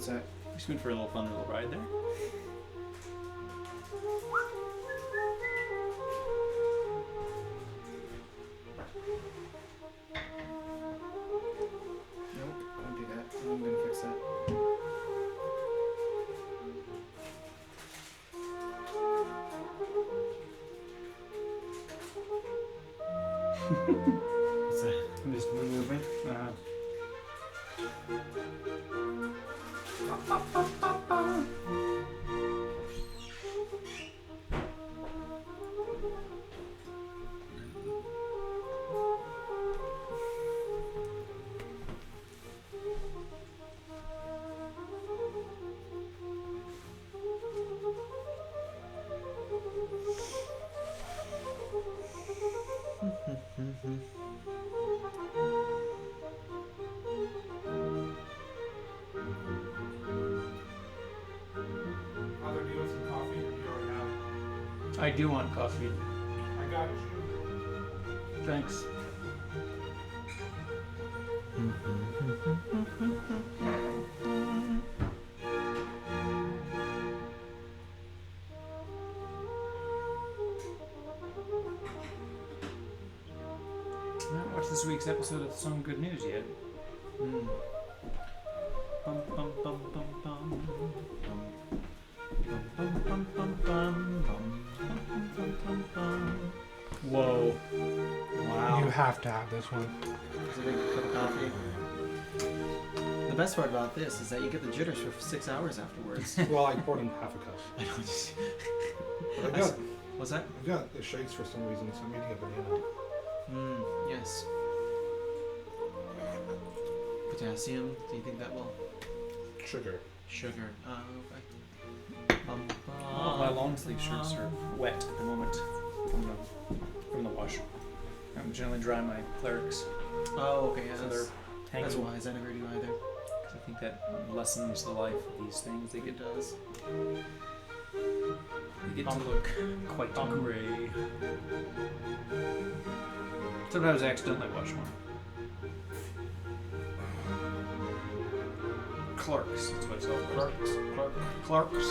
that? Just went for a little fun little ride there. Nope, don't do that. I'm gonna fix that. What's that? Just movement? Father, do you want some coffee or do you already have it? I do want coffee. I got you. Thanks. I haven't watched this week's episode of Some Good News yet. Mm. Bum, bum, bum, bum, bum. Bum, bum, bum, bum, bum. Bum, bum, bum, bum. Whoa. Wow. You have to have this one. It's a big cup of coffee. The best part about this is that you get the jitters for 6 hours afterwards. Well, I poured in half a cup. I don't just... But I got, What's that? I got the shakes for some reason, so I'm eating a banana. Yes. Potassium, do you think that will? Sugar. Sugar. Okay. All of my long sleeve shirts are wet at the moment from the wash. I'm generally dry my clerics, Oh, okay, yeah, so they're hanging. that's wise. I never do either. 'Cause I think that lessens the life of these things. They It does. get to look quite grey. Sometimes I accidentally wash one. Clarks, that's what it's called. Clarks.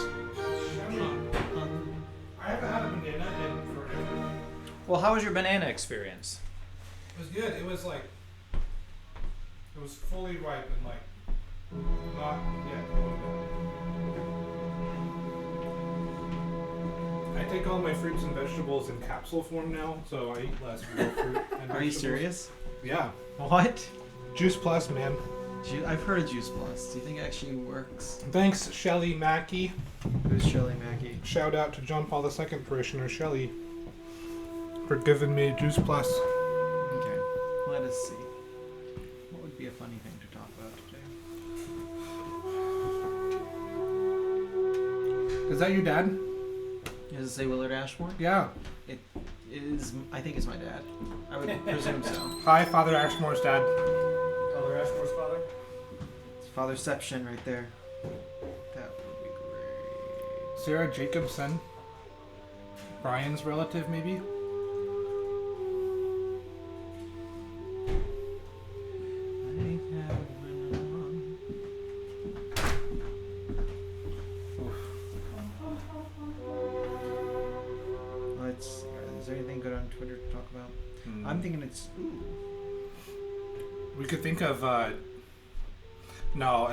I haven't had a banana in forever. Well, how was your banana experience? It was good. It was like, it was fully ripe and like, not yet. I take all my fruits and vegetables in capsule form now, so I eat less real fruit and vegetables. Are you serious? Yeah. What? Juice Plus, man. I've heard of Juice Plus. Do you think it actually works? Thanks, Shelly Mackey. Who's Shirley Mackey? Shout out to John Paul II parishioner Shelly for giving me Juice Plus. Okay, let us see. What would be a funny thing to talk about today? Is that your dad? Does it say Willard Ashmore? Yeah. It is. I think it's my dad. I would presume so. Hi, Father Ashmore's dad. Father Ashmore's father? It's Fatherception right there. That would be great. Sarah Jacobson. Brian's relative, maybe? Let's. Is there anything good on Twitter to talk about? I'm thinking it's. Ooh. We could think of. No,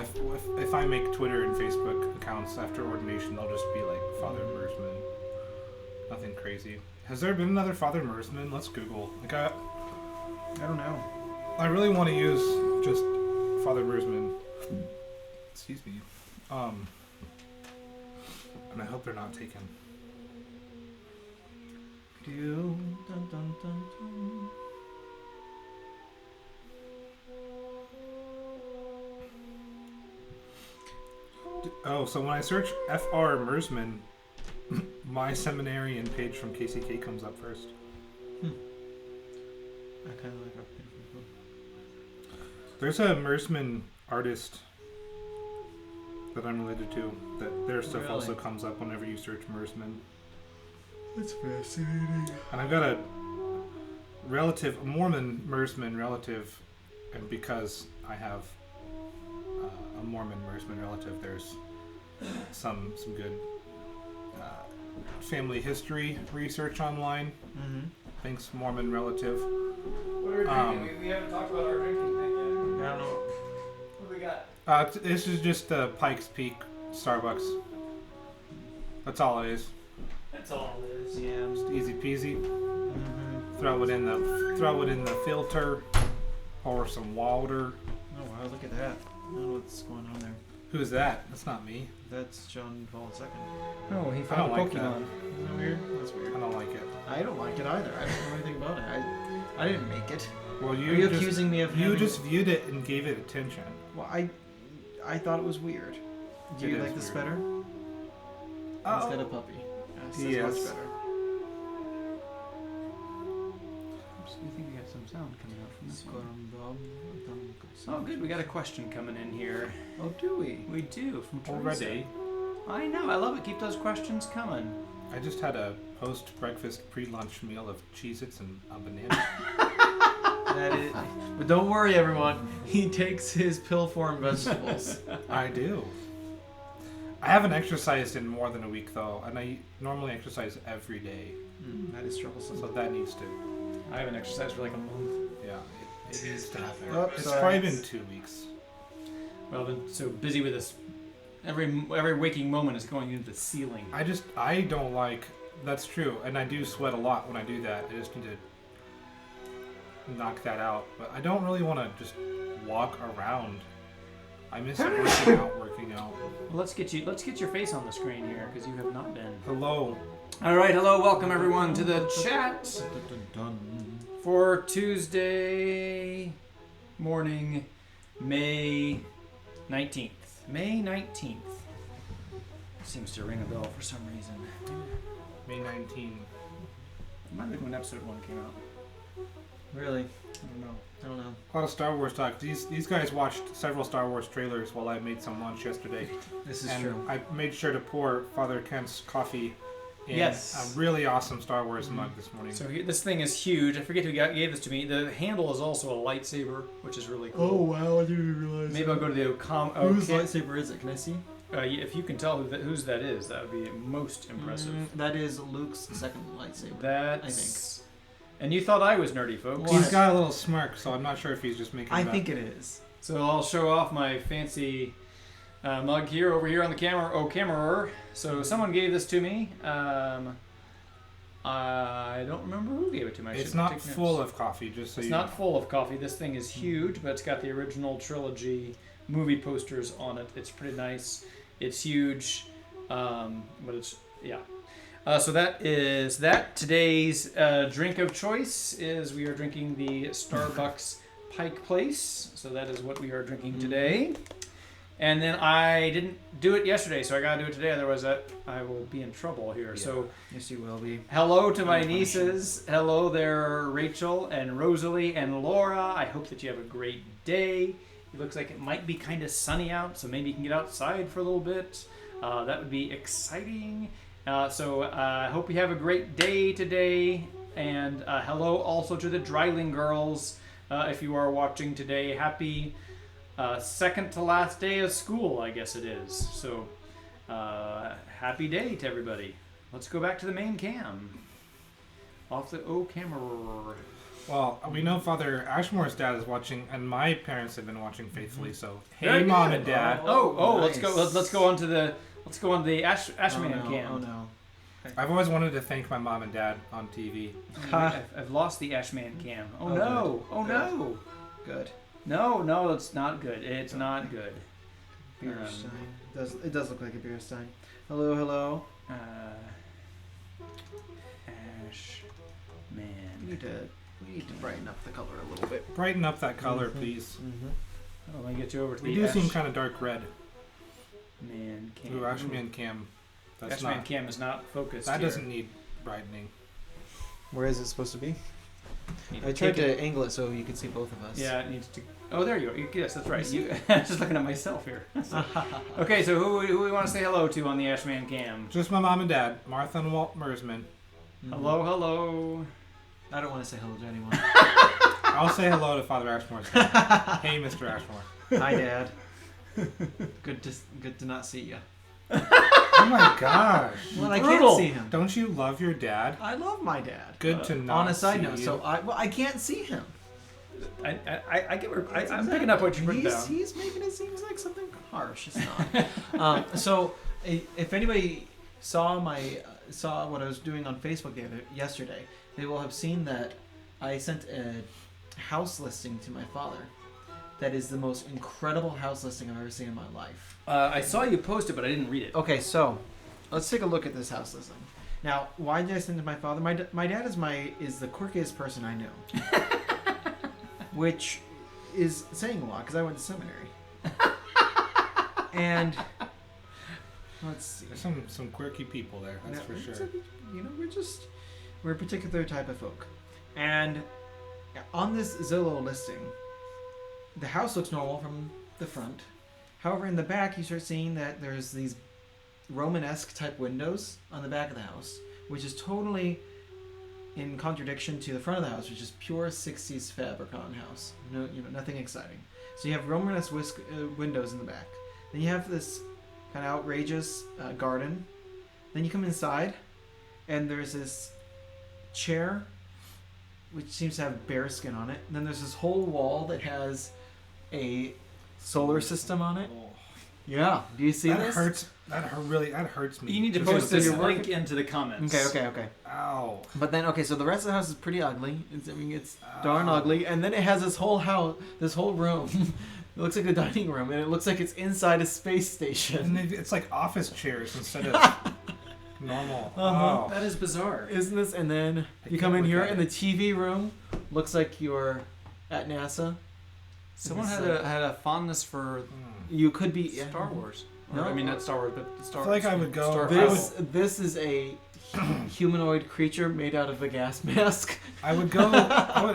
if I make Twitter and Facebook accounts after ordination, they'll just be like Father Mersman. Nothing crazy. Has there been another Father Mersman? Let's Google. Like I don't know. I really want to use just Father Mersman. Excuse me. And I hope they're not taken. Dun, dun, dun, dun. Oh, so when I search F.R. Mersman, my seminarian page from KCK comes up first. I kind of like our page. There's a Mersman artist that I'm related to, that their stuff Really? also comes up whenever you search Mersman. That's fascinating. And I've got a relative, a Mormon Mersman relative, and because I have a Mormon Mersman relative, there's some good family history research online. Mm-hmm. Thanks, Mormon relative. What are we drinking? We haven't talked about our drinking thing yet. I don't know. What do we got? This is just Pikes Peak Starbucks. That's all it is. That's all it is. Yeah. Just easy peasy. Mm-hmm. Throw it in the filter. Pour some water. Oh wow, look at that. I don't know what's going on there. Who's that? That's not me. That's John Paul II. Oh, he I found don't a like Pokemon. Isn't that weird? That's I weird. don't like it. I don't like it either. I don't know anything about it. I didn't make it. Well, Are you just, accusing me of you having... just viewed it and gave it attention. Well, I thought it was weird. Do It you is like this weird. better? Instead of puppy. Yes, that's Yes. much better. I think we got some sound coming out from this one. Squirm, Oh, good. We got a question coming in here. Oh, do we? We do from Teresa. Already. I know. I love it. Keep those questions coming. I just had a post-breakfast pre-lunch meal of Cheez-Its and a banana. That is, but don't worry, everyone. He takes his pill form vegetables. I do. I haven't exercised in more than a week though, and I normally exercise every day, That is troublesome. so that needs to. I haven't exercised for like a month. Yeah, it needs to happen. Oh, It's sorry. probably been 2 weeks. Well, I've been so busy with this. Every waking moment is going into the ceiling. I don't like. That's true, and I do sweat a lot when I do that. I just need to knock that out. But I don't really want to just walk around. I miss working out. Well, let's get your face on the screen here because you have not been. Hello. All right, hello, welcome everyone to the chat for Tuesday morning, May 19th. May 19th. Seems to ring a bell for some reason. May 19. It might have been when episode 1 came out. Really? I don't know. I don't know. A lot of Star Wars talk. These guys watched several Star Wars trailers while I made some lunch yesterday. This is and true. I made sure to pour Father Kent's coffee in Yes. a really awesome Star Wars mug this morning. So this thing is huge. I forget who gave this to me. The handle is also a lightsaber, which is really Oh cool. wow! I didn't even realize. Maybe I'll go to the Whose lightsaber is it? Can I see? if you can tell whose that is, that would be most impressive. That is Luke's second lightsaber. That's. And you thought I was nerdy, folks. He's got a little smirk, so I'm not sure if he's just making. I that. think it is. So I'll show off my fancy mug here, over here on the camera. Oh, camera. So someone gave this to me. I don't remember who gave it to me. I It's should not take notes. full of coffee, just so It's you not full of coffee. This thing is huge, but it's got the original trilogy movie posters on it. It's pretty nice. It's huge, but it's yeah. So that is that. Today's drink of choice is we are drinking the Starbucks Pike Place. So that is what we are drinking today. And then I didn't do it yesterday, so I gotta do it today. Otherwise, I will be in trouble here. Yeah. So Yes, you will be. hello to my Funny nieces. Hello there, Rachel and Rosalie and Laura. I hope that you have a great day. It looks like it might be kind of sunny out, so maybe you can get outside for a little bit. That would be exciting. So I hope you have a great day today. And hello also to the Dryling girls. If you are watching today, happy second to last day of school, I guess it is. So happy day to everybody. Let's go back to the main cam. Off the O camera. Well, we know Father Ashmore's dad is watching, and my parents have been watching faithfully. So, hey, Very mom good. and dad. Let's go. Nice. Let's go on to the Ashman oh, no, cam. Oh no. I've always wanted to thank my mom and dad on TV. I've lost the Ashman cam. Oh, Oh, no! good. Oh no! Good. No, it's not good. It's not good. Beer stein. It does look like a beer stein. Hello, hello. Ashman. We need to brighten up the color a little bit. Brighten up that color, please. Oh, let me get you over to We the do seem kind of dark red. Ashman cam. Ooh, Ashman cam. That's Ashman not. cam is not focused. That here. doesn't need brightening. Where is it supposed to be? Need I take tried it- to angle it so you could see both of us. Yeah, it needs to. Oh, there you are. Yes, that's right. I'm just looking at myself here. Okay, so who we want to say hello to on the Ashman cam? Just my mom and dad, Martha and Walt Mersman. Hello. I don't want to say hello to anyone. I'll say hello to Father Ashmore's dad. Hey, Mr. Ashmore. Hi, Dad. Good to not see you. Oh my gosh. Well, I Brutal. can't see him. Don't you love your dad? I love my dad. Good to not On a side see note, you. so I can't see him. I get where I'm picking up what you're putting down. He's making it seem like something harsh. It's not. So if anybody saw what I was doing on Facebook yesterday, they will have seen that I sent a house listing to my father. That is the most incredible house listing I've ever seen in my life. I saw you post it, but I didn't read it. Okay, so let's take a look at this house listing. Now, why did I send it to my father? My dad is the quirkiest person I know, which is saying a lot because I went to seminary. And let's see. There's some quirky people there, that's for sure. We're a particular type of folk. And on this Zillow listing, the house looks normal from the front. However, in the back, you start seeing that there's these Romanesque type windows on the back of the house, which is totally in contradiction to the front of the house, which is pure 60s Fabricon house. No, nothing exciting. So you have Romanesque windows in the back. Then you have this kind of outrageous garden. Then you come inside, and there's this chair, which seems to have bear skin on it. And then there's this whole wall that has a solar system on it. Oh, Yeah. Do you see that this? hurts. That hurts me. You need to Just post to this see it. link into the comments. Okay. Ow. But then, so the rest of the house is pretty ugly. It's darn ugly. And then it has this whole house, this whole room. It looks like a dining room, and it looks like it's inside a space station. And it's like office chairs instead of normal. Uh-huh. Oh. That is bizarre. Isn't this? And then I you can't come in look here, at and it. the TV room looks like you're at NASA. Someone It's had a fondness for You could be Star Wars. Or, No. I mean, not Star Wars, but Star I feel like Wars. I would go- Star This is a humanoid creature made out of a gas mask, I would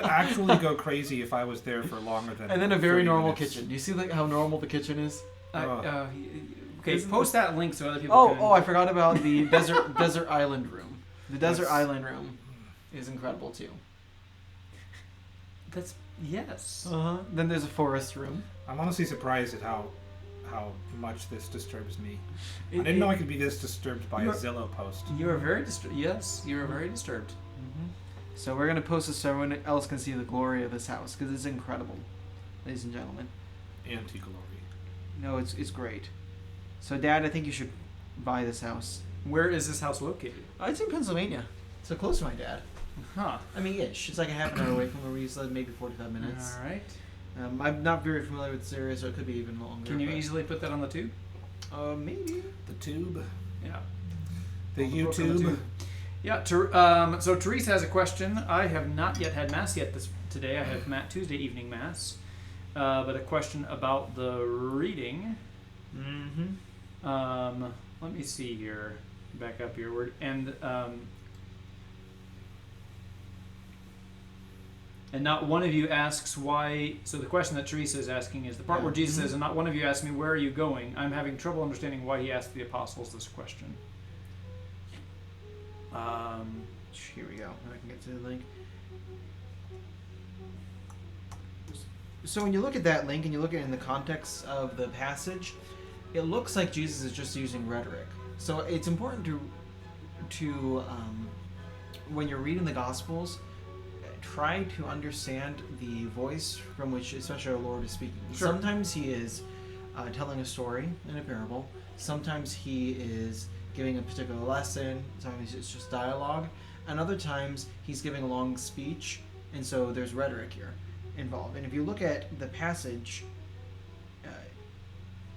actually go crazy if I was there for longer than. and then a very 30 normal minutes. kitchen. Do you see how normal the kitchen is? Okay, Isn't post that link so other people can... I forgot about the desert island room. The desert island room is incredible too. That's... Yes. Then there's a forest room. I'm honestly surprised at how much this disturbs me. I didn't know I could be this disturbed by a Zillow post. You are very disturbed. Yes, you are very disturbed. So we're gonna post this so everyone else can see the glory of this house because it's incredible, ladies and gentlemen. Anti-glory. No, it's great. So, Dad, I think you should buy this house. Where is this house located? It's in Pennsylvania, so close to my dad. Huh. I mean, ish. It's like a half an hour away from where we used to live, maybe 45 minutes. All right. I'm not very familiar with this area, so it could be even longer. Can you but- easily put that on the tube? Maybe. The tube. Yeah. The On book on the YouTube. tube. Yeah. So Teresa has a question. I have not yet had mass today. I have Tuesday evening mass, but a question about the reading. Mm-hmm. Let me see here. Back up here. And not one of you asks why. So the question that Teresa is asking is the part where Jesus says, and not one of you asked me, where are you going? I'm having trouble understanding why he asked the apostles this question. Here we go. I can get to the link. So when you look at that link and you look at it in the context of the passage, it looks like Jesus is just using rhetoric. So it's important to when you're reading the Gospels, try to understand the voice from which, especially our Lord, is speaking. Sure. Sometimes he is telling a story in a parable. Sometimes he is giving a particular lesson. Sometimes it's just dialogue. And other times he's giving a long speech, and so there's rhetoric here involved. And if you look at the passage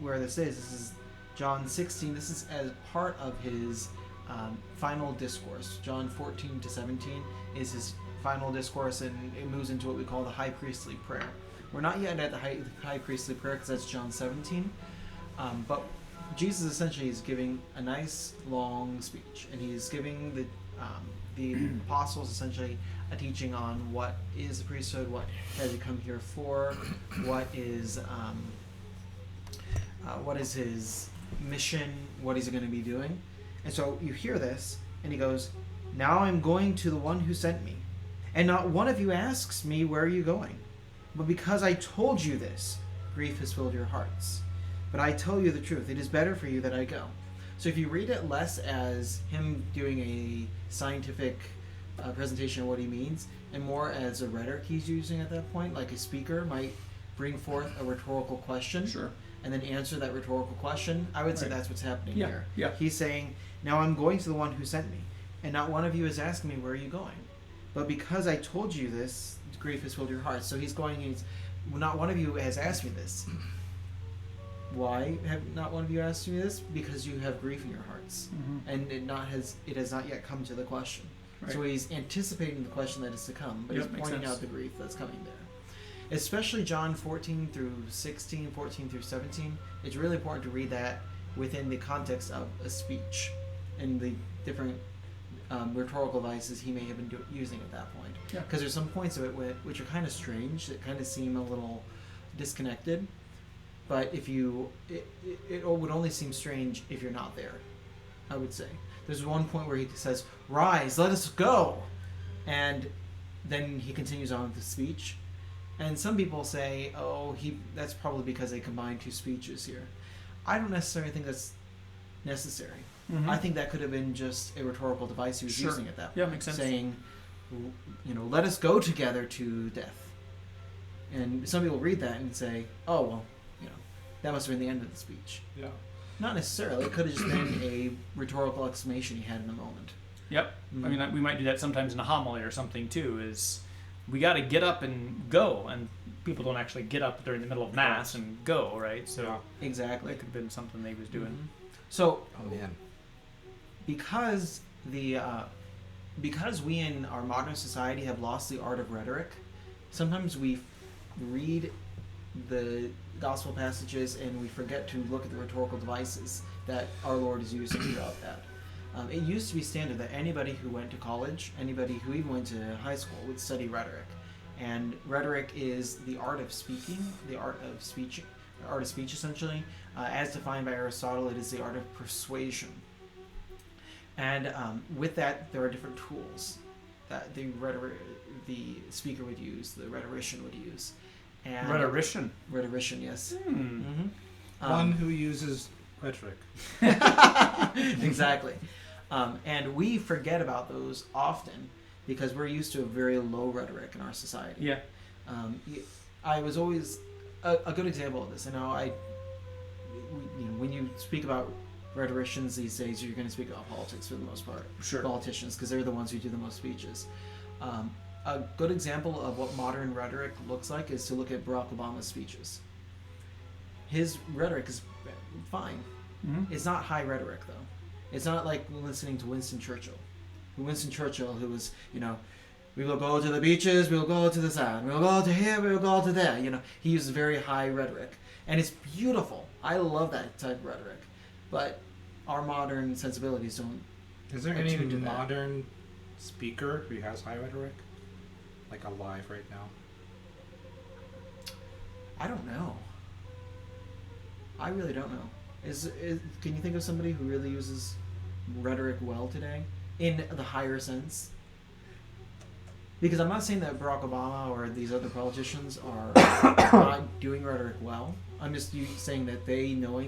where this is John 16. This is as part of his final discourse. John 14 to 17 is his final discourse, and it moves into what we call the high priestly prayer. We're not yet at the high priestly prayer because that's John 17, but Jesus essentially is giving a nice long speech, and he's giving the apostles essentially a teaching on what is the priesthood, what has he come here for, what is his mission, what he's going to be doing. And so you hear this, and he goes, "Now I'm going to the one who sent me. And not one of you asks me, where are you going? But because I told you this, grief has filled your hearts." But I tell you the truth. It is better for you that I go. So if you read it less as him doing a scientific presentation of what he means, and more as a rhetoric he's using at that point, like a speaker might bring forth a rhetorical question, Sure. and then answer that rhetorical question, I would say Right. that's what's happening Yeah, here. yeah. He's saying, now I'm going to the one who sent me, and not one of you is asking me, where are you going? But because I told you this, grief has filled your heart. So he's going, not one of you has asked me this. Why have not one of you asked me this? Because you have grief in your hearts, and it has not yet come to the question. Right. So he's anticipating the question that is to come, but Yep, he's makes pointing sense. out the grief that's coming there. Especially John 14 through 16, 14 through 17. It's really important to read that within the context of a speech and the different rhetorical devices he may have been using at that point. Yeah. Because there's some points of it which are kind of strange, that kind of seem a little disconnected. But if you, it would only seem strange if you're not there, I would say. There's one point where he says, "Rise, let us go," and then he continues on with the speech. And some people say, "Oh, that's probably because they combined two speeches here." I don't necessarily think that's necessary. Mhm. I think that could have been just a rhetorical device he was Sure. using at that point, Yeah, makes sense. saying, "Let us go together to death." And some people read that and say, "Oh, well, that must have been the end of the speech." Yeah. Not necessarily. It could have just been a rhetorical exclamation he had in the moment. Yep. Mhm. I mean, we might do that sometimes in a homily or something too. Is we got to get up and go, and people don't actually get up during the middle of mass and go, right? So Yeah. Exactly. that could have been something they was doing. Mhm. So Oh man. because we in our modern society have lost the art of rhetoric, sometimes we read the gospel passages and we forget to look at the rhetorical devices that our Lord is using throughout that. It used to be standard that anybody who went to college, anybody who even went to high school, would study rhetoric. And rhetoric is the art of speaking, the art of speech essentially. As defined by Aristotle, it is the art of persuasion. And with that, there are different tools that the speaker would use, the rhetorician would use. And Rhetorician. Rhetorician, yes. Hmm. Mm-hmm. One who uses rhetoric. Exactly. And we forget about those often because we're used to a very low rhetoric in our society. Yeah. I was always a good example of this. I know when you speak about rhetoricians these days, you're going to speak about politics for the most part. Sure. Politicians, because they're the ones who do the most speeches. A good example of what modern rhetoric looks like is to look at Barack Obama's speeches. His rhetoric is fine. Mm-hmm. It's not high rhetoric, though. It's not like listening to Winston Churchill. Who was, we will go to the beaches, we will go to the sun, we will go to here, we will go to there. He uses very high rhetoric. And it's beautiful. I love that type of rhetoric. But our modern sensibilities don't. Is there any attuned to that. modern speaker who has high rhetoric? Like alive right now? I don't know. I really don't know. Can you think of somebody who really uses rhetoric well today in the higher sense? Because I'm not saying that Barack Obama or these other politicians are not doing rhetoric well. I'm just saying that they know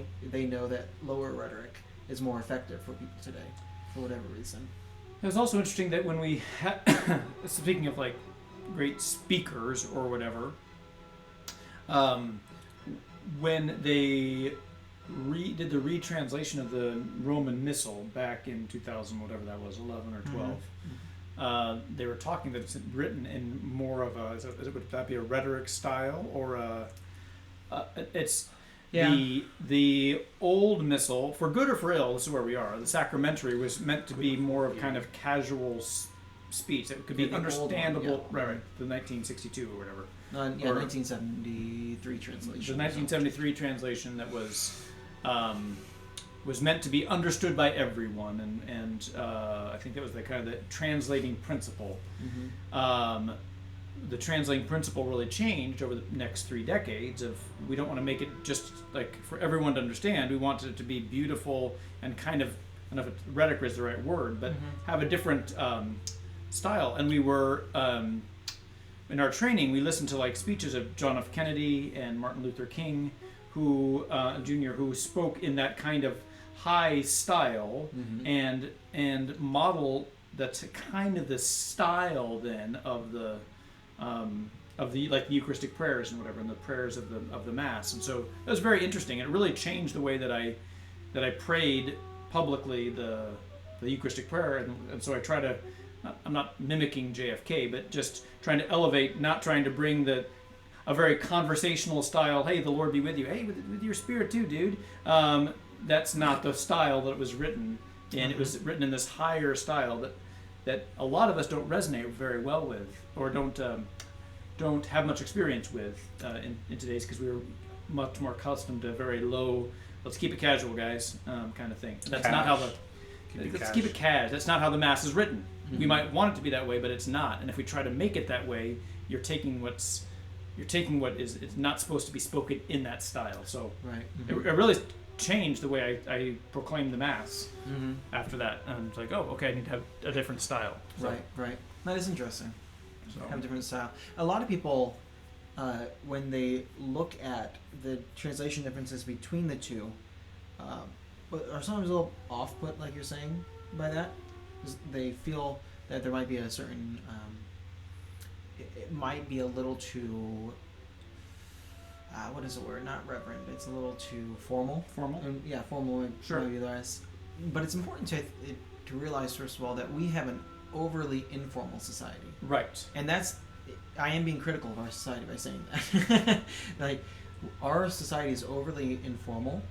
that lower rhetoric is more effective for people today, for whatever reason. It was also interesting that when we speaking of like great speakers or whatever, when they did the retranslation of the Roman Missal back in 2000, whatever that was, 11 or 12, they were talking that it's written in more of would that be a rhetoric style or it's the old Missal, for good or for ill, this is where we are. The sacramentary was meant to be more of kind of casual speech that could be the old one, understandable. yeah. Right, the 1962 or whatever. 1973 translation. The 1973 translation that was meant to be understood by everyone, and I think that was the kind of the translating principle. Mm-hmm. The translating principle really changed over the next 3 decades. We don't want to make it just like for everyone to understand. We want it to be beautiful and kind of, I don't know if rhetoric is the right word, but have a different style. And we were in our training, we listened to like speeches of John F. Kennedy and Martin Luther King, Jr., who spoke in that kind of high style and model that's kind of the style then of the like the Eucharistic prayers and whatever, and the prayers of the Mass. And so it was very interesting. It really changed the way that I prayed publicly the Eucharistic prayer, and so I try to. I'm not mimicking JFK, but just trying to elevate, not trying to bring a very conversational style. Hey, the Lord be with you. Hey, with your spirit too, dude. That's not the style that it was written in. It was written in this higher style that a lot of us don't resonate very well with, or don't have much experience with in today's, because we were much more accustomed to very low. Let's keep it casual, guys, kind of thing. That's not how let's keep it cash. That's not how the Mass is written. We might want it to be that way, but it's not. And if we try to make it that way, you're taking what is it's not supposed to be spoken in that style. So it really changed the way I proclaimed the Mass after that. And it's like, oh, okay, I need to have a different style. So, Right. That is interesting. So. Have a different style. A lot of people, when they look at the translation differences between the two, are sometimes a little off-put, like you're saying, by that. They feel that there might be a certain, it might be a little too, what is the word? Not reverent. It's a little too formal. Formal? Yeah, formal. Sure. Maybe less. But it's important to realize, first of all, that we have an overly informal society. Right. And I am being critical of our society by saying that. Like, our society is overly informal,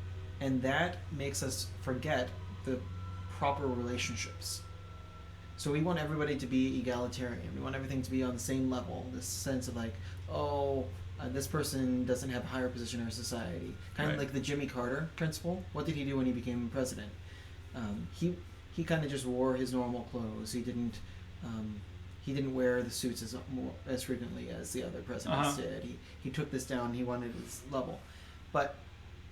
and that makes us forget the proper relationships. So we want everybody to be egalitarian. We want everything to be on the same level. This sense of like, this person doesn't have a higher position in our society. Kind of like the Jimmy Carter principle. What did he do when he became president? He kind of just wore his normal clothes. He didn't wear the suits as frequently as the other presidents did. He took this down. He wanted his level, but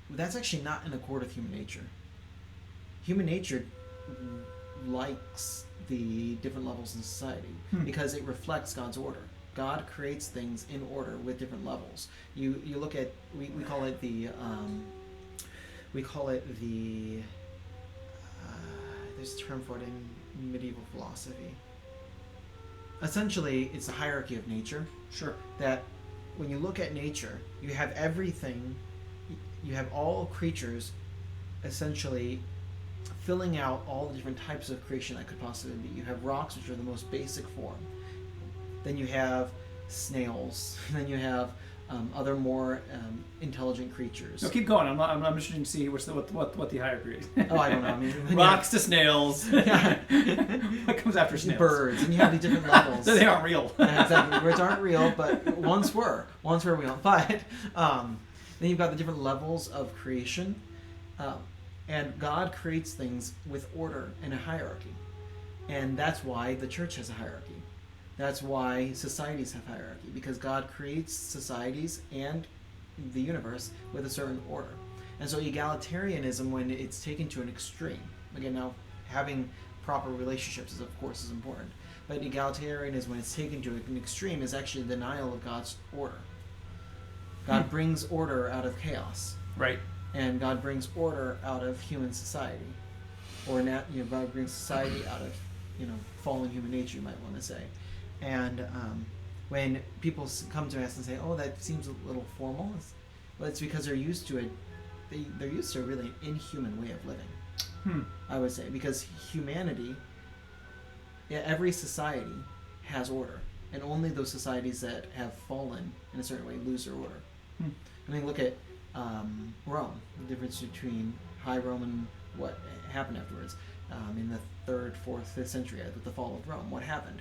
that's actually not in accord with human nature. Human nature likes the different levels in society because it reflects God's order. God creates things in order with different levels. You look at we call it the there's a term for it in medieval philosophy. Essentially, it's a hierarchy of nature. Sure. That when you look at nature, you have everything. You have all creatures essentially filling out all the different types of creation that could possibly be. You have rocks, which are the most basic form. Then you have snails. Then you have other more intelligent creatures. No, keep going. I'm interested to see what the hierarchy is. Oh, I don't know. I mean, rocks to snails. What comes after snails? Birds, and you have these different levels. They aren't real. Exactly. Birds aren't real, but once were real. But then you've got the different levels of creation. And God creates things with order and a hierarchy. And that's why the church has a hierarchy. That's why societies have hierarchy, because God creates societies and the universe with a certain order. And so egalitarianism, when it's taken to an extreme, again, now having proper relationships is important, but egalitarianism, when it's taken to an extreme, is actually denial of God's order. God brings order out of chaos. Right. And God brings order out of human society, or God brings society out of fallen human nature, you might want to say. And when people come to us and say, "Oh, that seems a little formal," it's because they're used to it. They're used to a really inhuman way of living. I would say, because humanity, every society has order, and only those societies that have fallen in a certain way lose their order. I mean, look at Rome, the difference between High Rome and what happened afterwards. In the 3rd, 4th, 5th century, with the fall of Rome, what happened?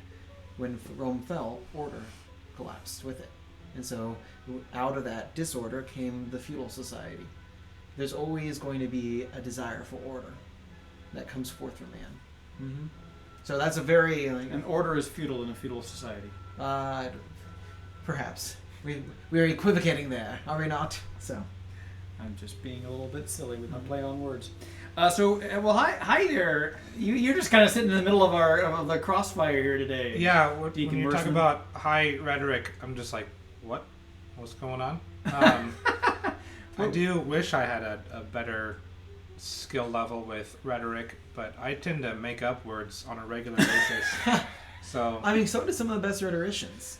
When Rome fell, order collapsed with it. And so out of that disorder came the feudal society. There's always going to be a desire for order that comes forth from man. So that's a very... and order is feudal in a feudal society. Perhaps. We're equivocating there, are we not? So... I'm just being a little bit silly with my play on words. Hi there. You're just kind of sitting in the middle of the crossfire here today. Yeah, when you talk about high rhetoric, I'm just like, what? What's going on? I do wish I had a better skill level with rhetoric, but I tend to make up words on a regular basis. So I mean, so do some of the best rhetoricians.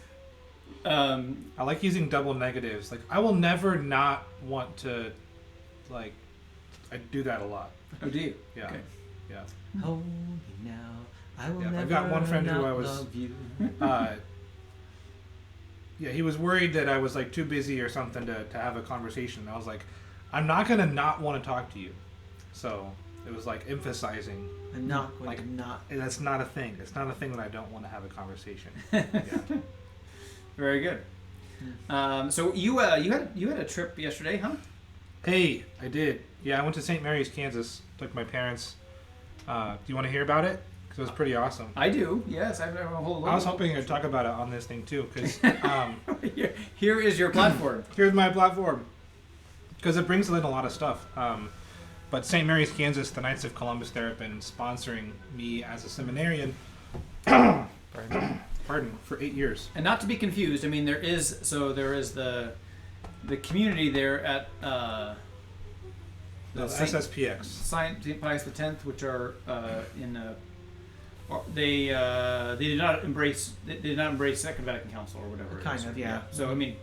I like using double negatives. Like I will never not want to, like, I do that a lot. Oh, do you? Yeah, Okay. yeah. Hold me now, I will Yeah, I've never got one friend who not I was- love you. Yeah, he was worried that I was like too busy or something to have a conversation. I was like, I'm not gonna not want to talk to you. So it was like emphasizing I'm not going Like- to not. that's not a thing. It's not a thing that I don't want to have a conversation. Yeah. Very good. So you had a trip yesterday, huh? Hey, I did. Yeah, I went to St. Mary's, Kansas. Took my parents. Do you want to hear about it? Because it was pretty awesome. I do. Yes, I have a whole. I was hoping I'd talk about it on this thing too, because Here is your platform. here's my platform. Because it brings in a lot of stuff. But St. Mary's, Kansas, the Knights of Columbus there have been sponsoring me as a seminarian. Pardon, for 8 years. And not to be confused, I mean there is the community there at The Saint- SSPX. St. Pius X, which are they did not embrace Second Vatican Council or whatever. it Kind is. of, yeah. So I mean,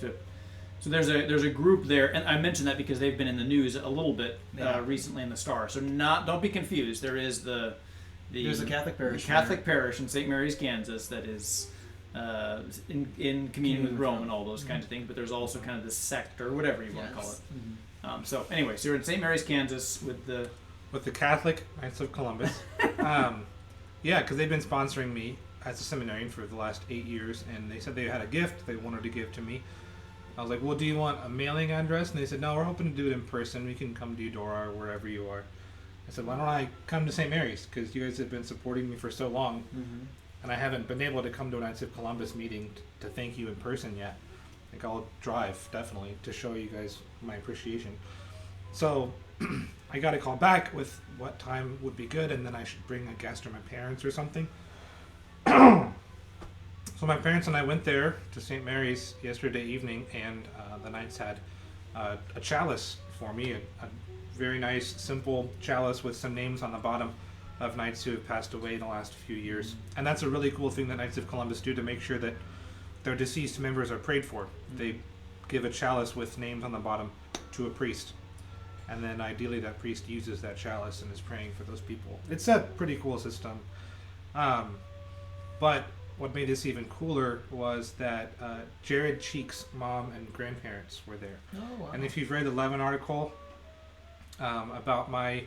so there's a group there, and I mentioned that because they've been in the news a little bit Yeah. recently in the Star. So don't be confused. There is There's a Catholic parish. the Catholic parish in St. Mary's, Kansas, that is in communion with Rome and all those kinds of things. But there's also kind of this sect or whatever you want to call it. So anyway, so you're in St. Mary's, Kansas with the Catholic Knights of Columbus. Yeah, because they've been sponsoring me as a seminarian for the last 8 years, and they said they had a gift they wanted to give to me. I was like, well, do you want a mailing address? And they said, no, we're hoping to do it in person. We can come to Eudora or wherever you are. I said, why don't I come to St. Mary's? Because you guys have been supporting me for so long, and I haven't been able to come to a Knights of Columbus meeting to thank you in person yet. Like, I'll drive, definitely, to show you guys my appreciation. So I got a call back with what time would be good, and then I should bring a guest or my parents or something. So my parents and I went there to St. Mary's yesterday evening, and the Knights had a chalice for me, a very nice, simple chalice with some names on the bottom of Knights who have passed away in the last few years. And that's a really cool thing that Knights of Columbus do to make sure that their deceased members are prayed for. They give a chalice with names on the bottom to a priest. And then ideally that priest uses that chalice and is praying for those people. It's a pretty cool system. But what made this even cooler was that Jared Cheek's mom and grandparents were there. Oh, wow. And if you've read the Levin article about my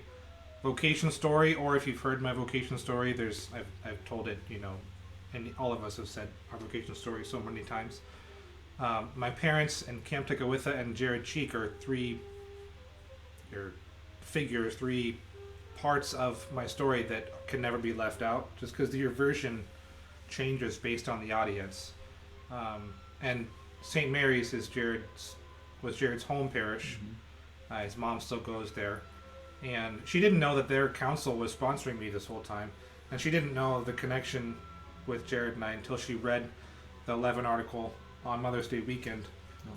vocation story, or if you've heard my vocation story, I've told it, and all of us have said our vocation story so many times. My parents and Camp Tekawitha and Jared Cheek are three parts of my story that can never be left out, just because your version changes based on the audience. And St. Mary's was Jared's home parish. His mom still goes there, and she didn't know that their council was sponsoring me this whole time, and she didn't know the connection with Jared and I until she read the Levin article on Mother's Day weekend.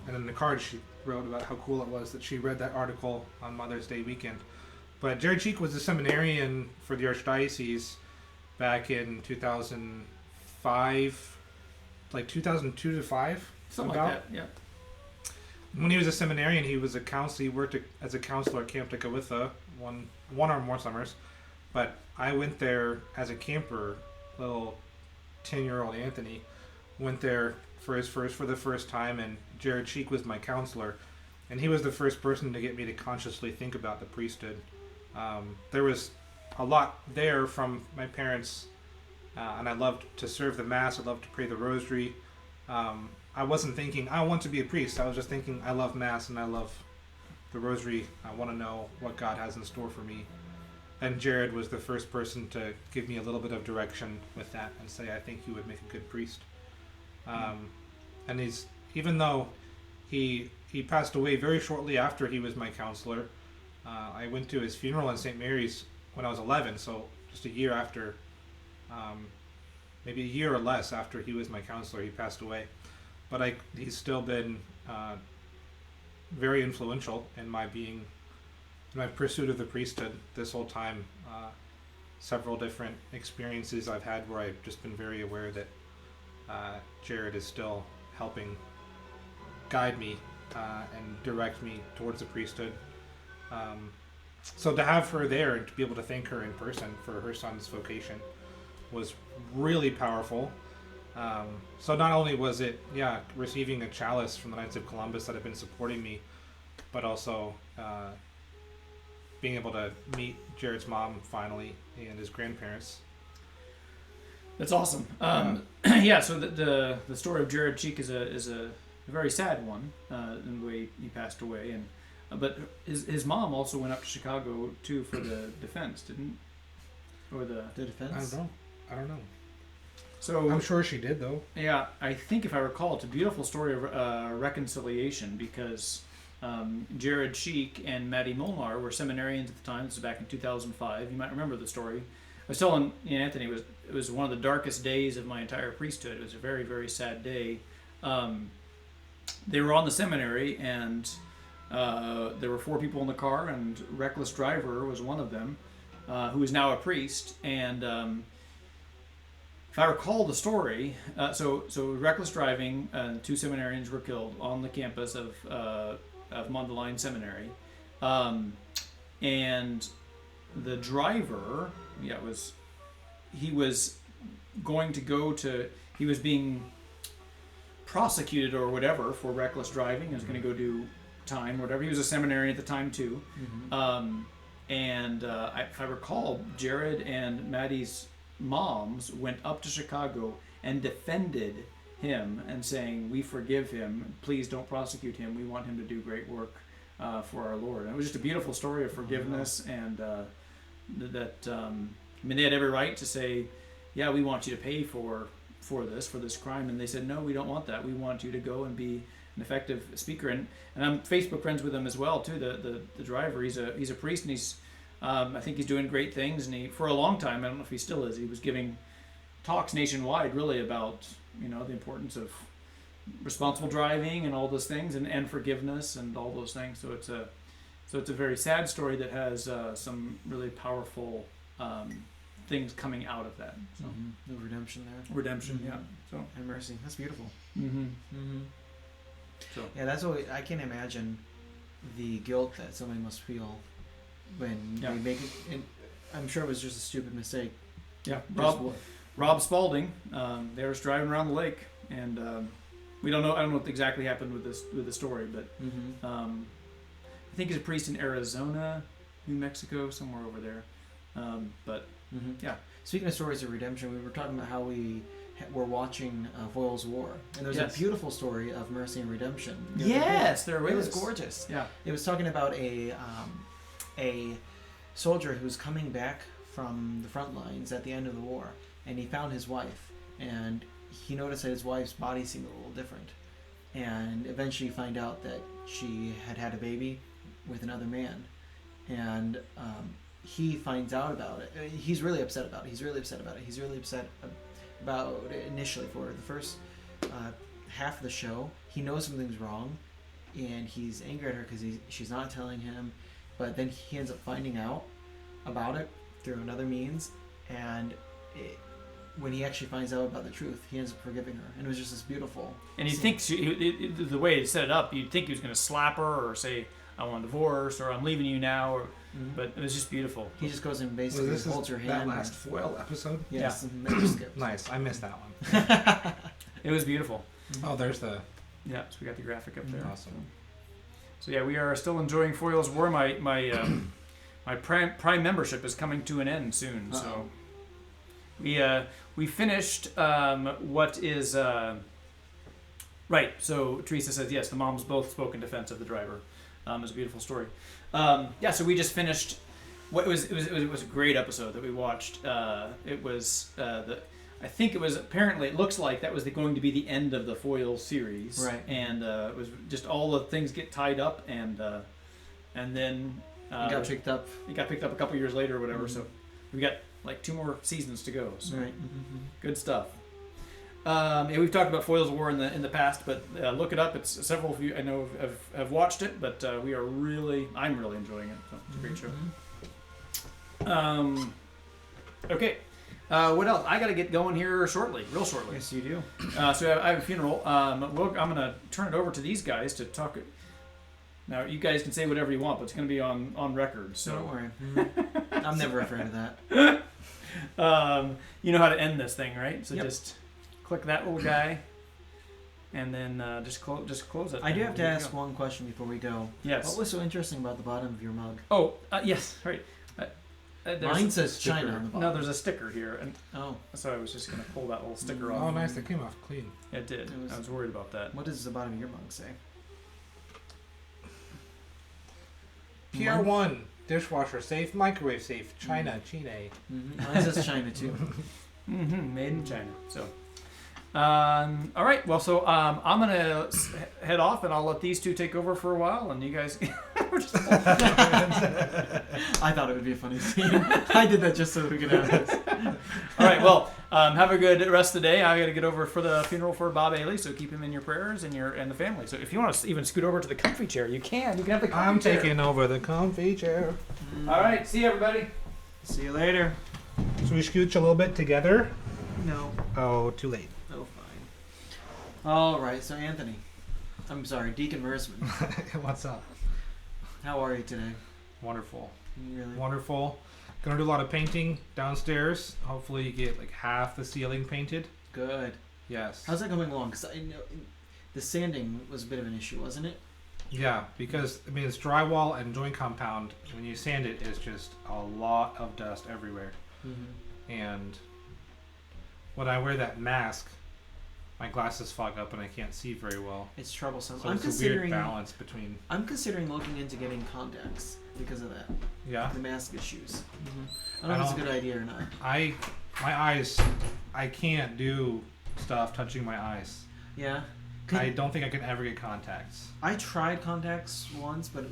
And in the card she wrote about how cool it was that she read that article on Mother's Day weekend. But Jared Cheek was a seminarian for the Archdiocese back in 2005, like 2002 to 5, something about. like that. Yeah. When he was a seminarian, he was a counselor. He worked as a counselor at Camp Tekawitha one or more summers. But I went there as a camper. Little 10-year-old Anthony went there for the first time, and Jared Cheek was my counselor, and he was the first person to get me to consciously think about the priesthood. There was a lot there from my parents, and I loved to serve the Mass. I loved to pray the Rosary. I wasn't thinking, I want to be a priest. I was just thinking, I love Mass and I love the Rosary. I want to know what God has in store for me. And Jared was the first person to give me a little bit of direction with that and say, I think you would make a good priest. And even though he passed away very shortly after he was my counselor, I went to his funeral in St. Mary's when I was 11, so just a year after, maybe a year or less after he was my counselor, he passed away. But he's still been very influential in my pursuit of the priesthood this whole time. Several different experiences I've had where I've just been very aware that Jared is still helping guide me and direct me towards the priesthood. So to have her there and to be able to thank her in person for her son's vocation was really powerful. So not only was it, receiving a chalice from the Knights of Columbus that have been supporting me, but also being able to meet Jared's mom finally and his grandparents. That's awesome. So the story of Jared Cheek is a very sad one in the way he passed away, and but his mom also went up to Chicago too for the defense, didn't? Or the defense? I don't know. So I'm sure she did, though. Yeah, I think if I recall, it's a beautiful story of reconciliation because Jared Cheek and Maddie Molnar were seminarians at the time. This was back in 2005. You might remember the story. I was telling Anthony it was one of the darkest days of my entire priesthood. It was a very, very sad day. They were on the seminary, and there were 4 people in the car, and Reckless Driver was one of them, who is now a priest. And if I recall the story, so reckless driving, 2 seminarians were killed on the campus of Mundelein Seminary, and the driver, he was being prosecuted or whatever for reckless driving. He was going to go do time, whatever. He was a seminarian at the time too, if I recall, Jared and Maddie's moms went up to Chicago and defended him and saying, "We forgive him. Please don't prosecute him. We want him to do great work for our Lord." And it was just a beautiful story of forgiveness, and they had every right to say, "Yeah, we want you to pay for this crime," and they said, "No, we don't want that. We want you to go and be an effective speaker." And I'm Facebook friends with him as well too. The driver, he's a priest, and he's I think he's doing great things, and he, for a long time, I don't know if he still is, he was giving talks nationwide really about the importance of responsible driving and all those things, and forgiveness and all those things. So it's a very sad story that has some really powerful things coming out of that. So The redemption there. Redemption, yeah. So and mercy. That's beautiful. So yeah, that's what I can imagine the guilt that somebody must feel when they make it. And I'm sure it was just a stupid mistake. Yeah, Rob Spalding. They were driving around the lake, and we don't know. I don't know what exactly happened with the story, but I think he's a priest in Arizona, New Mexico, somewhere over there. Yeah. Speaking of stories of redemption, we were talking about how we're watching Foyle's War, and there's Yes. a beautiful story of mercy and redemption. Yes, there It was is. gorgeous. Yeah. It was talking about a soldier who was coming back from the front lines at the end of the war, and he found his wife, and he noticed that his wife's body seemed a little different, and eventually find out that she had a baby with another man, and he finds out about it. He's really upset about it. He's really upset about it initially for the first half of the show. He knows something's wrong, and he's angry at her because she's not telling him. But then he ends up finding out about it through another means, and when he actually finds out about the truth, he ends up forgiving her, and it was just this beautiful. And you scene. think the way he set it up, you'd think he was going to slap her or say, "I want a divorce," or "I'm leaving you now," or. But it was just beautiful. He just goes and basically holds her hand. That last Foyle episode? Yes, Yeah. and then just skips. Nice. I missed that one. It was beautiful. Oh, there's the... Yeah, so we got the graphic up there. Awesome. So yeah, we are still enjoying Foyle's War. My Prime membership is coming to an end soon. So we finished what is right. So Teresa says yes. The moms both spoke in defense of the driver. It was a beautiful story. So we just finished. It was a great episode that we watched. It was I think it was apparently it looks like that was going to be the end of the Foyle series, right? And it was just all the things get tied up, and then it got picked up. It got picked up a couple years later or whatever. So we got like 2 more seasons to go. So Right. good stuff. Yeah, we've talked about Foils of War in the past, but look it up. It's several of you I know have watched it, but I'm really enjoying it. So it's a great show. Okay. What else? I got to get going here real shortly. Yes, you do. So I have a funeral. I'm going to turn it over to these guys to talk. Now, you guys can say whatever you want, but it's going to be on record. So Don't worry. I'm never afraid of that. you know how to end this thing, right? So Yep. just click that little guy, and then just close it. I do and have to we're good ask go. one question before we go. Yes. What was so interesting about the bottom of your mug? Oh, yes. Right. There's Mine says sticker. China on the bottom. No, there's a sticker here, and Oh, so I was just going to pull that little sticker Oh, off. nice. That came off clean. It did. It was- I was worried about that. what does the bottom of your mug say? PR1 dishwasher safe, microwave safe, China, Chile. Mm-hmm. Mine says China too. Made in China. So, all right. Well, so I'm gonna head off, and I'll let these two take over for a while, and you guys. I thought it would be a funny scene. I did that just so we could have this. All right. Well, have a good rest of the day. I got to get over for the funeral for Bob Ailey, so keep him in your prayers and the family. So if you want to even scoot over to the comfy chair, you can. You can have the comfy I'm chair. taking over the comfy chair. All right. See you, everybody. See you later. So we scooch a little bit together. No. Oh, too late. Oh, fine. All right. So Anthony, I'm sorry, Deacon Mersman. What's up? How are you today? Wonderful. You really? Wonderful. Gonna do a lot of painting downstairs. Hopefully you get like half the ceiling painted. Good. Yes. How's that coming along? Because I know the sanding was a bit of an issue, wasn't it? Yeah, because I mean it's drywall and joint compound. When you sand it, it's just a lot of dust everywhere. Mm-hmm. And when I wear that mask, my glasses fog up and I can't see very well. It's troublesome. So I'm it's a weird considering. balance between. I'm considering looking into getting contacts because of that. Yeah. The mask issues. I don't know if it's a good idea or not. My eyes, I can't do stuff touching my eyes. Yeah. I don't think I can ever get contacts. I tried contacts once, but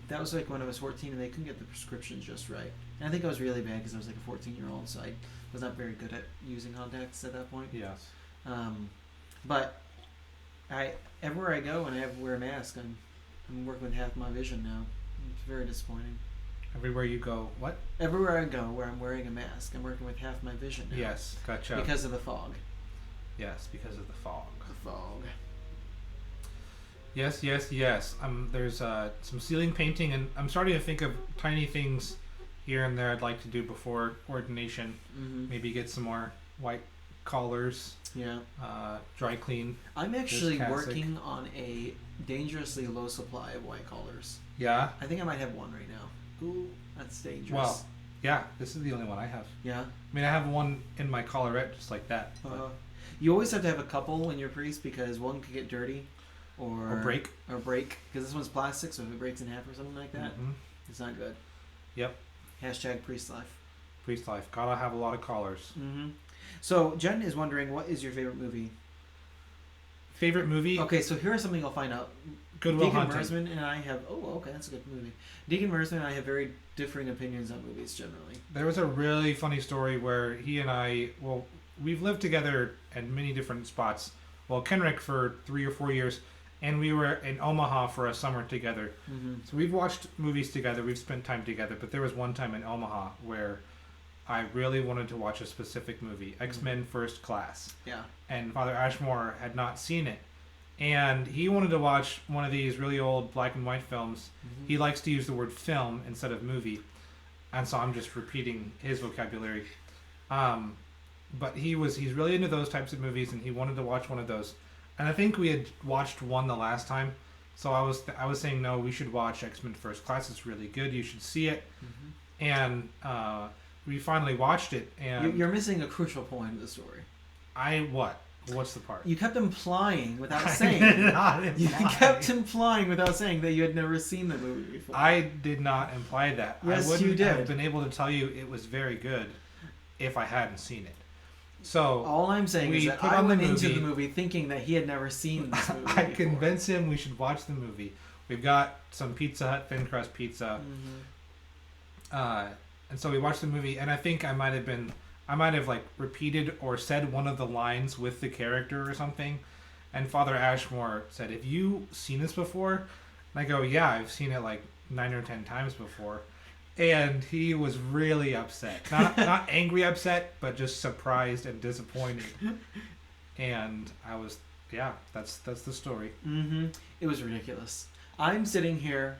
that was like when I was 14 and they couldn't get the prescriptions just right. And I think I was really bad because I was like a 14-year-old, so I was not very good at using contacts at that point. Yes. But everywhere I go and I have to wear a mask, I'm working with half my vision now. It's very disappointing. Everywhere you go, what? Everywhere I go where I'm wearing a mask, I'm working with half my vision now. Yes, gotcha. Because of the fog. Yes, because of the fog. The fog. Yes, yes, yes. There's some ceiling painting, and I'm starting to think of tiny things here and there I'd like to do before ordination. Mm-hmm. Maybe get some more white collars, Yeah. dry clean. I'm actually classic. working on a dangerously low supply of white collars. Yeah. I think I might have one right now. Ooh, that's dangerous. Well, yeah. This is the only one I have. Yeah. I mean, I have one in my collarette just like that. But, You always have to have a couple when you're a priest because one could get dirty or break. Or break. Because this one's plastic, so if it breaks in half or something like that, Mhm. it's not good. Yep. Hashtag priest life. Priest life. Gotta have a lot of collars. Mm-hmm. So Jen is wondering, what is your favorite movie? Favorite movie? Okay, so here's something you'll find out. Good Will Deacon Hunting. Mersman and I have. Oh, okay, that's a good movie. Deacon Mersman and I have very differing opinions on movies generally. There was a really funny story where he and I, well, we've lived together in many different spots. Well, Kenrick for 3 or 4 years, and we were in Omaha for a summer together. Mm-hmm. So we've watched movies together, we've spent time together, but there was one time in Omaha where I really wanted to watch a specific movie, X-Men First Class. Yeah. And Father Ashmore had not seen it. And he wanted to watch one of these really old black and white films. Mm-hmm. He likes to use the word film instead of movie. And so I'm just repeating his vocabulary. But he's really into those types of movies, and he wanted to watch one of those. And I think we had watched one the last time. So I was saying, no, we should watch X-Men First Class. It's really good. You should see it. Mm-hmm. And we finally watched it. And You're missing a crucial point of the story. What's the part? You kept implying without I saying. did not You imply. kept implying without saying that you had never seen the movie before. I did not imply that. Yes, I wouldn't you did. have been able to tell you it was very good if I hadn't seen it. So All I'm saying is we that put I on the went into movie. the movie thinking that he had never seen this movie I before. convinced him we should watch the movie. We've got some Pizza Hut thin crust pizza. Mhm. And so we watched the movie, and I think I might have been I might have like repeated or said one of the lines with the character or something, and Father Ashmore said, "Have you seen this before?" And I go, "Yeah, I've seen it like 9 or 10 times before." And he was really upset. Not angry upset, but just surprised and disappointed. And I was, yeah, that's the story. Mm-hmm. It was ridiculous. I'm sitting here,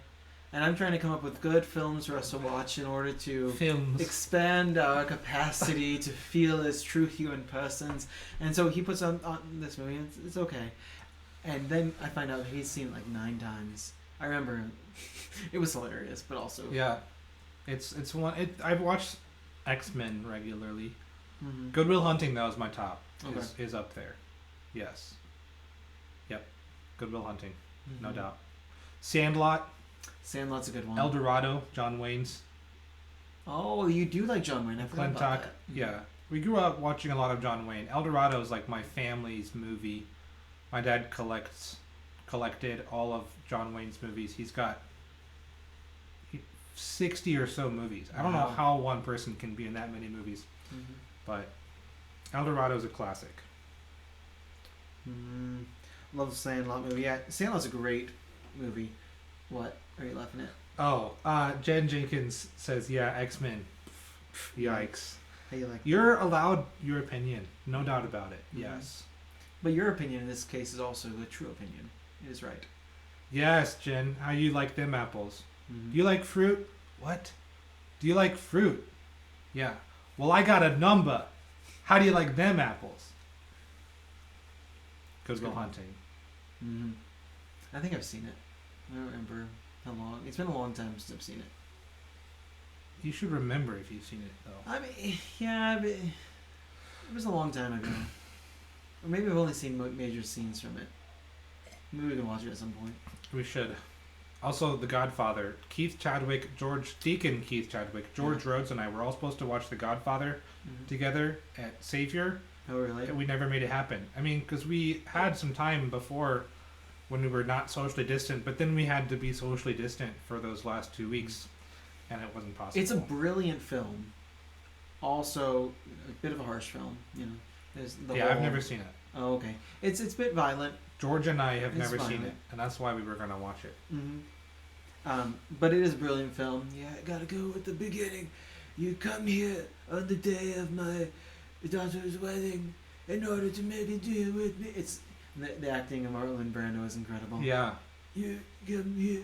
and I'm trying to come up with good films for us to watch in order to Films. expand our capacity to feel as true human persons. And so he puts on this movie, and it's okay. And then I find out he's seen it like 9 times. I remember it was hilarious, but also Yeah. It's one. I've watched X-Men regularly. Mhm. Good Will Hunting, though, is my top. Okay. Is up there. Yes. Yep. Good Will Hunting, no Mhm. doubt. Sandlot, Sandlot's a good one. El Dorado, John Wayne's. Oh, you do like John Wayne. I forgot about Clintock. that. Yeah. We grew up watching a lot of John Wayne. El Dorado is like my family's movie. My dad collected all of John Wayne's movies. He's got 60 or so movies. I don't know Wow. how one person can be in that many movies, Mhm. but El Dorado is a classic. Love the Sandlot movie. Yeah, Sandlot's a great movie. What are you laughing at? Oh, Jen Jenkins says, yeah, X-Men. Yikes. How you like? You're allowed your opinion. No doubt about it. Mhm. Yes. But your opinion in this case is also the true opinion. It is right. Yes, Jen. How you like them apples? Mhm. Do you like fruit? What? Do you like fruit? Yeah. Well, I got a number. How do you like them apples? Good Will good. Hunting. Mhm. I think I've seen it. I don't remember how long. It's been a long time since I've seen it. You should remember if you've seen it, though. I mean, yeah, but it was a long time ago. Or maybe I've only seen major scenes from it. Maybe we can watch it at some point. We should. Also, The Godfather. Keith Chadwick, Deacon Keith Chadwick, George Rhodes, and I were all supposed to watch The Godfather together at Savior. Oh, really? And we never made it happen. I mean, because we had some time before when we were not socially distant, but then we had to be socially distant for those last 2 weeks, and it wasn't possible. It's a brilliant film. Also, a bit of a harsh film. You know, there's the yeah, I've whole- never seen it. Oh, okay. It's a bit violent. George and I have It's never seen violent. it, and that's why we were going to watch it. But it is a brilliant film. Yeah, I gotta go at the beginning. You come here on the day of my daughter's wedding in order to make a deal with me. It's the acting of Marlon Brando is incredible. Yeah. You come here.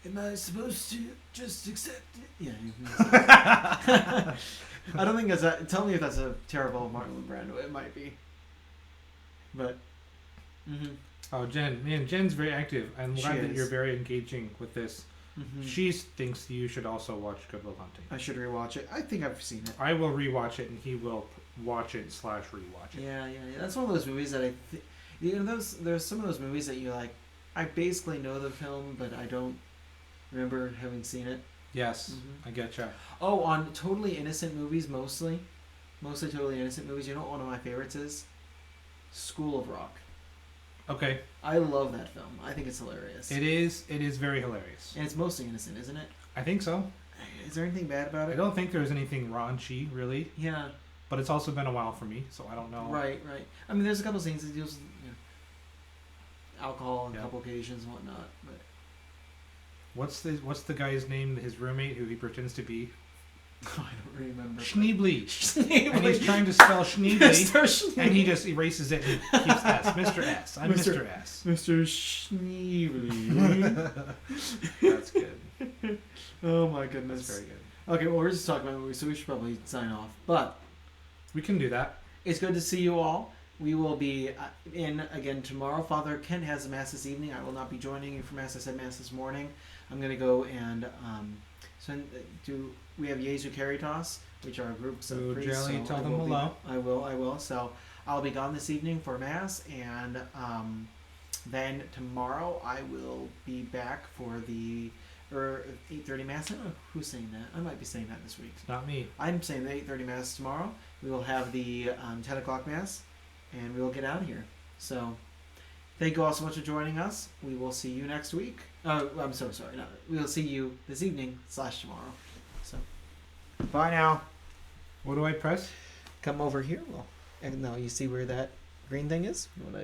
Am I supposed to just accept it? Yeah. I don't think that's a. Tell me if that's a terrible Marlon Brando. It might be. But. Oh, Jen. Man, Jen's very active. I'm She glad that is. you're very engaging with this. Mhm. She thinks you should also watch Good Will Hunting. I should rewatch it. I think I've seen it. I will rewatch it, and he will watch it / rewatch it. Yeah. That's one of those movies that there's some of those movies that you like. I basically know the film, but I don't remember having seen it. Yes, Mhm. I getcha. Oh, on totally innocent movies, mostly totally innocent movies. You know what one of my favorites is? School of Rock. Okay. I love that film. I think it's hilarious. It is very hilarious. And it's mostly innocent, isn't it? I think so. Is there anything bad about I it? don't think there's anything raunchy, really. Yeah. But it's also been a while for me, so I don't know. Right. I mean, there's a couple scenes that deals with alcohol on a Yeah. couple occasions and whatnot, but What's the guy's name? His roommate, who he pretends to be. I don't remember. Schneebly. And he's trying to spell Schneebly, Mr. Schneebly. and he just erases it and keeps S. Mr. S. I'm Mr. Mr. S. Mr. Schneebly. That's good. Oh my goodness. That's very good. Okay, well, we're just talking about movies, so we should probably sign off. But We can do that. it's good to see you all. We will be in again tomorrow. Father Kent has a mass this evening. I will not be joining you for mass. I said mass this morning. I'm going to go and we have Jesu Caritas, which are groups of So, priests. Jelly, tell I them will hello. I will. So I'll be gone this evening for mass, and then tomorrow I will be back for the 8:30 mass. I don't know who's saying that. I might be saying that this week. It's not me. I'm saying the 8:30 mass tomorrow. We will have the 10 o'clock mass, and we will get out of here. So, thank you all so much for joining us. We will see you next week. Oh, I'm so sorry. No, we will see you this evening / tomorrow. So, bye now. What do I press? come over here. Well, and now you see where that green thing is. You want to